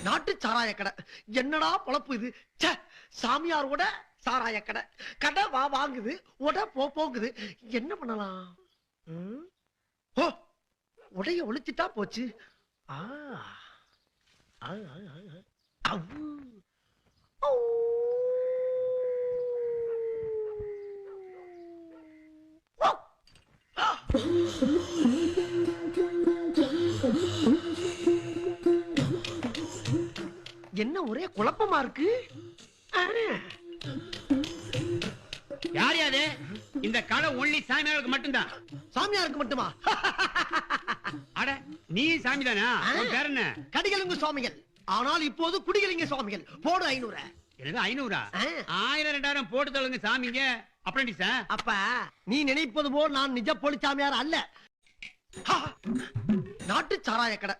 நாட்டு சாராய கடை. என்னடா பொழப்பு இது? சாமியாரோட சாராய கடை. கடை வாங்குது, போகுது. என்ன பண்ணலாம்? ஓ, உடைய ஒழிச்சிட்டா போச்சு. என்ன ஒரே குழப்பமா இருக்கு? யார் யாரு? இந்த கடை ஒன்லி சாமியாருக்கு மட்டும்தான். சாமியாருக்கு மட்டுமா? அட நீ சாமி தானா? பேர் என்ன? கடிகலுங்கு சுவாமிகள். ஆனால் இப்போது குடிகலிங்க சுவாமிகள். போடு 500. எனக்கு 500? 1000 2000 போட்டு தள்ளுங்க சாமிங்க. அப்ரண்டிஸா? அப்ப நீ நினைப்பது போல் நான் நிஜ போலி சாமியார் அல்ல. நாட்டு சாராய கடை.